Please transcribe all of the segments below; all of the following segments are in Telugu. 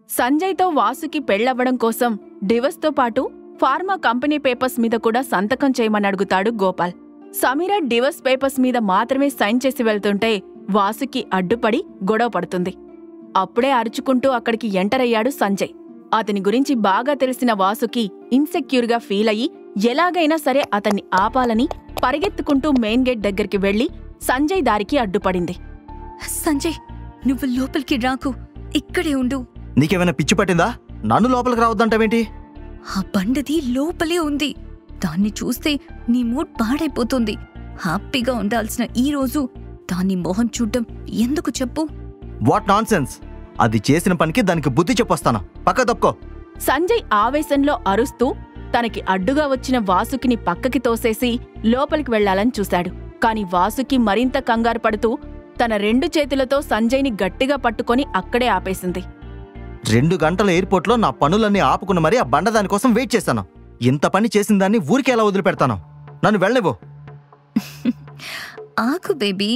సంజయ్తో వాసుకి పెళ్లవ్వడం కోసం డివోర్స్తో పాటు ఫార్మా కంపెనీ పేపర్స్ మీద కూడా సంతకం చేయమని అడుగుతాడు గోపాల్. సమీర డివోర్స్ పేపర్స్ మీద మాత్రమే సైన్ చేసి వెళ్తుంటే వాసుకి అడ్డుపడి గొడవ పడుతుంది. అప్పుడే అరుచుకుంటూ అక్కడికి ఎంటర్ అయ్యాడు సంజయ్. అతని గురించి బాగా తెలిసిన వాసుకి ఇన్సెక్యూర్గా ఫీల్ అయ్యి ఎలాగైనా సరే అతన్ని ఆపాలని పరిగెత్తుకుంటూ మెయిన్ గేట్ దగ్గరికి వెళ్లి సంజయ్ దారికి అడ్డుపడింది. సంజయ్, నువ్వు లోపలికి రాకు, ఇక్కడే ఉండు. నీకేమైనా పిచ్చి పట్టిందా? నన్ను లోపలికి రావద్దంటావేంటి? ఆ బండది లోపలే ఉంది. దాన్ని చూస్తే నీ మూడ్ పాడైపోతుంది. హ్యాపీగా ఉండాల్సిన ఈ రోజు దాన్ని మొహం చూడ్డం ఎందుకు చెప్పు? What nonsense! అది చేసిన పనికి దానికి బుద్ధి చెప్పొస్తాను. పక్క తప్పుకో. సంజయ్ ఆవేశంలో అరుస్తూ తనకి అడ్డుగా వచ్చిన వాసుకిని పక్కకి తోసేసి లోపలికి వెళ్లాలని చూశాడు. కాని వాసుకి మరింత కంగారు పడుతూ తన 2 చేతులతో సంజయ్ని గట్టిగా పట్టుకొని అక్కడే ఆపేసింది. 2 గంటల ఎయిర్పోర్ట్లో నా పనులన్నీ ఆపుకున్న మరీ ఆ బండ దానికోసం వెయిట్ చేశాను. ఇంత పని చేసిన దాన్ని ఊరికి ఎలా వదిలిపెడతాను? నన్ను వెళ్ళనివ్వు. ఆకు బేబీ,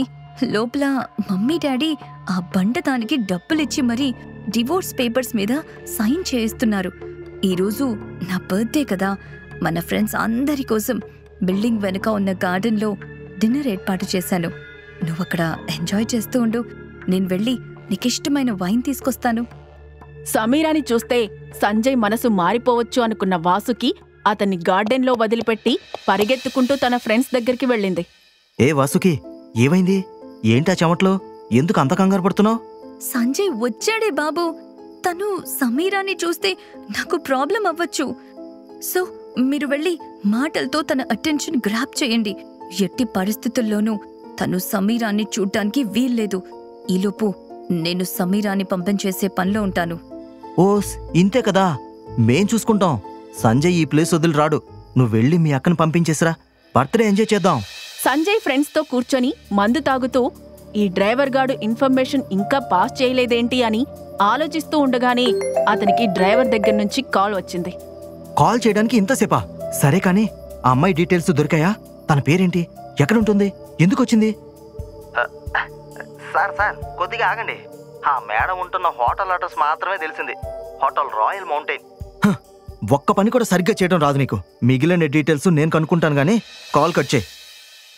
లోపల మమ్మీ డాడీ ఆ బండ దానికి డబ్బులిచ్చి మరీ డివోర్స్ పేపర్స్ మీద సైన్ చేయిస్తున్నారు. ఈరోజు నా బర్త్డే కదా, మన ఫ్రెండ్స్ అందరి కోసం బిల్డింగ్ వెనుక ఉన్న గార్డెన్లో డిన్నర్ ఏర్పాటు చేశాను. నువ్వక్కడ ఎంజాయ్ చేస్తూ ఉండు. నేను వెళ్ళి నీకిష్టమైన వైన్ తీసుకొస్తాను. సమీరాని చూస్తే సంజయ్ మనసు మారిపోవచ్చు అనుకున్న వాసుకి అతన్ని గార్డెన్లో వదిలిపెట్టి పరిగెత్తుకుంటూ తన ఫ్రెండ్స్ దగ్గరికి వెళ్ళింది. ఏ వాసుకి, ఏమైంది? ఏంటా చెమట్లో? ఎందుకు అంత కంగారు పడుతున్నావు? సంజయ్ వచ్చాడే బాబు. తను సమీరాని చూస్తే నాకు ప్రాబ్లం అవ్వచ్చు. సో మీరు వెళ్ళి మాటలతో తన అటెన్షన్ గ్రాప్ చేయండి. ఎట్టి పరిస్థితుల్లోనూ తను సమీరాన్ని చూడ్డానికి వీల్లేదు. ఈలోపు నేను సమీరాని పంపించేసే పనిలో ఉంటాను. ఓస్, ఇంతే కదా, మేం చూసుకుంటాం. సంజయ్ ఈ ప్లేస్ వదిలి రాడు. నువ్వు వెళ్ళి మీ అక్కను పంపించేసిరా. బర్త్డే ఎంజాయ్ చేద్దాం. సంజయ్ ఫ్రెండ్స్తో కూర్చొని మందు తాగుతూ ఈ డ్రైవర్ గాడు ఇన్ఫర్మేషన్ ఇంకా పాస్ చేయలేదేంటి అని ఆలోచిస్తూ ఉండగానే అతనికి డ్రైవర్ దగ్గర నుంచి కాల్ వచ్చింది. కాల్ చేయడానికి ఇంతసేపా? సరే కానీ ఆ అమ్మాయి డీటెయిల్స్ దొరికాయా? తన పేరేంటి? ఎక్కడుంటుంది? ఎందుకొచ్చింది? సార్ కొద్దిగా ఆగండి. ఆ మేడం ఉంటున్న హోటల్ అడ్రస్ మాత్రమే తెలిసింది. Hotel royal mountain. ఒక్క పని కూడా సరిగ్గా చేయడం రాదు నీకు. మిగిలిన డీటెయిల్స్ నేను కనుక్కుంటాను గానీ కాల్ కట్ చేయి.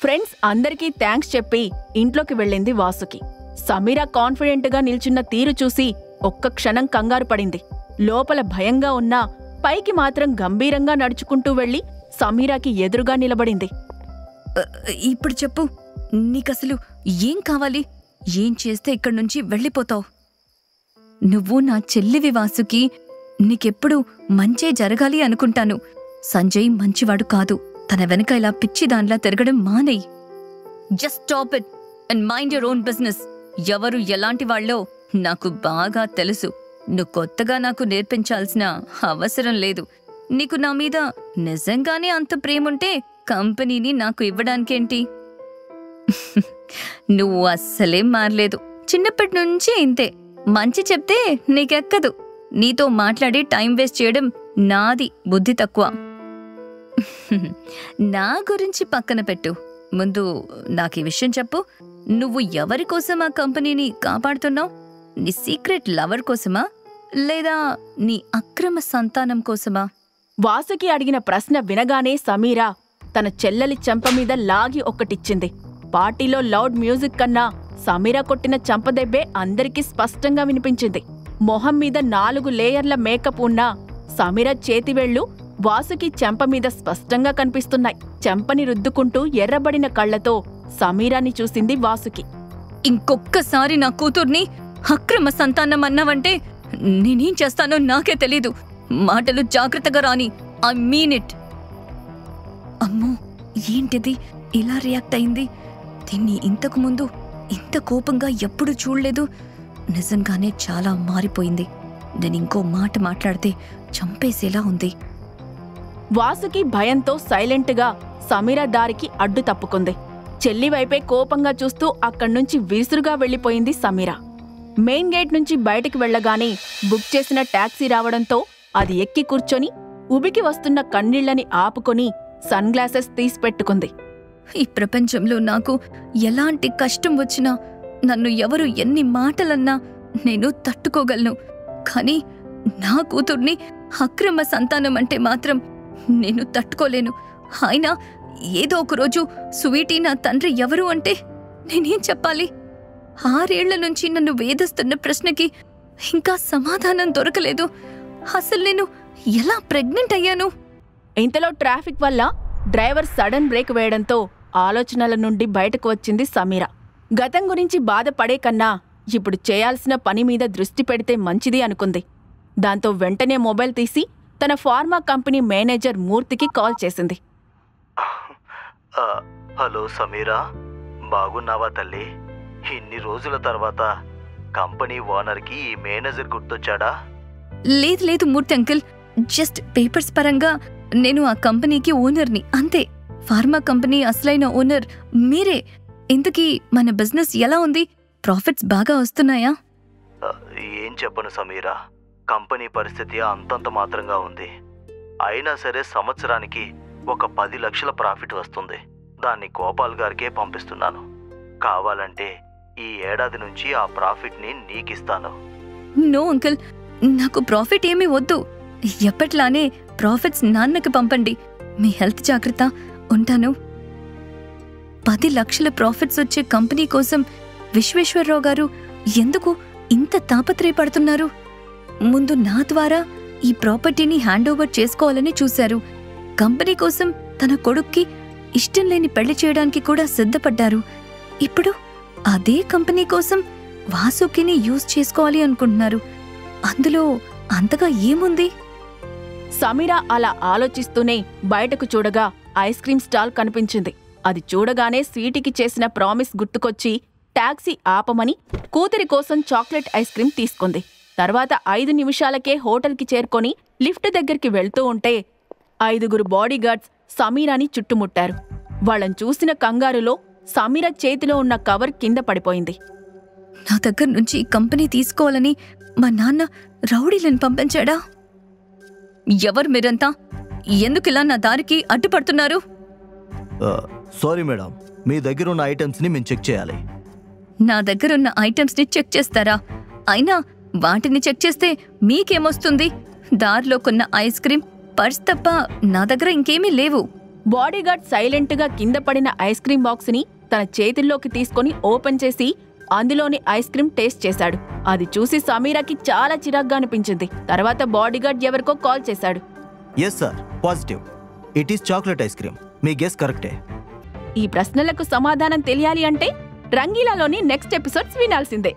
ఫ్రెండ్స్ అందరికీ థ్యాంక్స్ చెప్పి ఇంట్లోకి వెళ్ళింది వాసుకి. సమీర కాన్ఫిడెంట్గా నిల్చున్న తీరు చూసి ఒక్క క్షణం కంగారు పడింది. లోపల భయంగా ఉన్నా పైకి మాత్రం గంభీరంగా నడుచుకుంటూ వెళ్లి సమీరాకి ఎదురుగా నిలబడింది. ఇప్పుడు చెప్పు, నీకసలు ఏం కావాలి? ఏం చేస్తే ఇక్కడి నుంచి వెళ్ళిపోతావు? నువ్వు నా చెల్లివి వాసుకి. నీకెప్పుడు మంచే జరగాలి అనుకుంటాను. సంజయ్ మంచివాడు కాదు. తన వెనక ఇలా పిచ్చిదాన్లా తిరగడం మానేయ్. Just stop it and mind your own business. ఎవరు ఎలాంటి వాళ్ళో నాకు బాగా తెలుసు. నువ్వు కొత్తగా నాకు నేర్పించాల్సిన అవసరం లేదు. నీకు నా మీద నిజంగానే అంత ప్రేముంటే కంపెనీని నాకు ఇవ్వడానికేంటి? నువ్వు అస్సలేం మారలేదు. చిన్నప్పటి నుంచి ఇంతే. మంచి చెప్తే నీకెక్కదు. నీతో మాట్లాడి టైం వేస్ట్ చేయడం నాది బుద్ధి తక్కువ. నా గురించి పక్కన పెట్టు. ముందు నాకు ఈ విషయం చెప్పు. నువ్వు ఎవరి కోసం ఆ కంపెనీని కాపాడుతున్నావు? నీ సీక్రెట్ లవర్ కోసమా, లేదా నీ అక్రమ సంతానం కోసమా? వాసుకి అడిగిన ప్రశ్న వినగానే సమీర తన చెల్లెలి చెంపమీద లాగి ఒక్కటిచ్చింది. పార్టీలో లౌడ్ మ్యూజిక్ కన్నా సమీర కొట్టిన చంపదెబ్బే అందరికీ స్పష్టంగా వినిపించింది. మొహం మీద 4 లేయర్ల మేకప్ ఉన్నా సమీర చేతివేళ్లు వాసుకి చెంపమీద స్పష్టంగా కనిపిస్తున్నాయి. చెంపని రుద్దుకుంటూ ఎర్రబడిన కళ్లతో సమీరాని చూసింది వాసుకి. ఇంకొక్కసారి నా కూతుర్ని అక్రమ సంతానం అన్నావంటే నేనేం చేస్తానో నాకే తెలీదు. మాటలు జాగ్రత్తగా రాని. I mean it. అమ్మో, ఏంటిది ఇలా రియాక్ట్ అయింది? దీన్ని ఇంతకు ముందు ఇంత కోపంగా ఎప్పుడూ చూడలేదు. నిజంగానే చాలా మారిపోయింది. నేను ఇంకో మాట మాట్లాడితే చంపేసేలా ఉంది. వాసుకి భయంతో సైలెంట్గా సమీర దారికి అడ్డు తప్పుకుంది. చెల్లివైపే కోపంగా చూస్తూ అక్కడ్నుంచి విసురుగా వెళ్లిపోయింది సమీర. మెయిన్ గేట్ నుంచి బయటికి వెళ్లగానే బుక్ చేసిన టాక్సీ రావడంతో అది ఎక్కి కూర్చొని ఉబికి వస్తున్న కన్నీళ్లని ఆపుకొని సన్ గ్లాసెస్ తీసిపెట్టుకుంది. ఈ ప్రపంచంలో నాకు ఎలాంటి కష్టం వచ్చినా, నన్ను ఎవరు ఎన్ని మాటలన్నా నేను తట్టుకోగలను. కానీ నా కూతుర్ని అక్రమ సంతానం అంటే మాత్రం నేను తట్టుకోలేను. అయినా ఏదో ఒకరోజు స్వీటీ నా తండ్రి ఎవరు అంటే నేనేం చెప్పాలి? 6 ఏళ్ల నుంచి నన్ను వేధిస్తున్న ప్రశ్నకి ఇంకా సమాధానం దొరకలేదు. అసలు నేను ఎలా ప్రెగ్నెంట్ అయ్యాను? ఇంతలో ట్రాఫిక్ వల్ల డ్రైవర్ సడన్ బ్రేక్ వేయడంతో ఆలోచనల నుండి బయటకు వచ్చింది సమీర. గతం గురించి బాధపడే కన్నా ఇప్పుడు చేయాల్సిన పని మీద దృష్టి పెడితే మంచిది అనుకుంది. దాంతో వెంటనే మొబైల్ తీసి తన ఫార్మా కంపెనీ మేనేజర్ మూర్తికి కాల్ చేసింది. హలో సమీరా, బాగున్నావా తల్లి? ఇన్ని రోజుల తర్వాత కంపెనీ ఓనర్కి ఈ మేనేజర్ గుర్తొచ్చాడా? లేదు మూర్తి అంకుల్, జస్ట్ పేపర్స్ పరంగా నేను ఆ కంపెనీకి ఓనర్ని అంతే. ఫార్మా కంపెనీ అసలైన ఓనర్ మీరే. ఇంతకీ మన బిజినెస్ ఎలా ఉంది? ప్రాఫిట్స్ బాగా వస్తున్నాయా? ఏం చెప్పను సమీరా, కంపెనీ పరిస్థితి అంతంత మాత్రంగా ఉంది. అయినా సరే సంవత్సరానికి ఒక 10 లక్షల ప్రాఫిట్ వస్తుంది. దాన్ని గోపాల్ గారికే పంపిస్తున్నాను. కావాలంటే ఈ ఏడాది నుంచి ఆ ప్రాఫిట్ని నీకిస్తాను. నో అంకుల్, నాకు ప్రాఫిట్ ఏమీ వద్దు. ఎప్పట్లానే ప్రాఫిట్స్ నాన్నకి పంపండి. మీ హెల్త్ జాగ్రత్త. ఉంటాను. 10 లక్షల ప్రాఫిట్స్ వచ్చే కంపెనీ కోసం విశ్వేశ్వరరావు గారు ఎందుకు ఇంత తాపత్రయపడుతున్నారు? ముందు నా ద్వారా ఈ ప్రాపర్టీని హ్యాండ్ ఓవర్ చేసుకోవాలని చూశారు. కంపెనీ కోసం తన కొడుక్కి ఇష్టం లేని పెళ్లి చేయడానికి కూడా సిద్ధపడ్డారు. ఇప్పుడు అదే కంపెనీ కోసం వాసుకిని యూజ్ చేసుకోవాలి అనుకుంటున్నారు. అందులో అంతగా ఏముంది? సమీర అలా ఆలోచిస్తూనే బయటకు చూడగా ఐస్ క్రీం స్టాల్ కనిపించింది. అది చూడగానే స్వీటీకి చేసిన ప్రామిస్ గుర్తుకొచ్చి టాక్సీ ఆపమని కూతురి కోసం చాక్లెట్ ఐస్ క్రీం తీసుకుంది. తర్వాత 5 నిమిషాలకే హోటల్కి చేరుకొని లిఫ్ట్ దగ్గరికి వెళ్తూ ఉంటే 5 బాడీగార్డ్స్ సమీరాని చుట్టుముట్టారు. వాళ్ళని చూసిన కంగారులో సమీర చేతిలో ఉన్న కవర్ కింద పడిపోయింది. నా దగ్గర నుంచి కంపెనీ తీసుకోవాలని మా నాన్న రౌడీలను పంపించాడా? ఎవరు మీరంతా? ఎందుకిలా నా దారికి అడ్డుపడుతున్నారు? సారీ మేడం, మీ దగ్గర ఉన్న ఐటమ్స్ని మేము చెక్ చేయాలి. నా దగ్గరున్న ఐటమ్స్ని చెక్ చేస్తారా? అయినా వాటిని చెక్ చేస్తే మీకేమొస్తుంది? దారిలో కొన్న ఐస్ క్రీం, పర్స్ తప్ప నా దగ్గర ఇంకేమీ లేవు. బాడీగార్డ్ సైలెంట్గా కింద పడిన ఐస్ క్రీం బాక్స్ని తన చేతుల్లోకి తీసుకొని ఓపెన్ చేసి అందులోని ఐస్ క్రీం టేస్ట్ చేశాడు. అది చూసి సమీరాకి చాలా చిరాగ్గా అనిపించింది. తర్వాత బాడీగార్డ్ ఎవరికో కాల్ చేశాడు. Yes sir, positive. It is chocolate ice cream. మీ గెస్ కరెక్టే. ఈ ప్రశ్నలకు సమాధానం తెలియాలి అంటే రంగీలాలోని నెక్స్ట్ ఎపిసోడ్స్ వినాల్సిందే.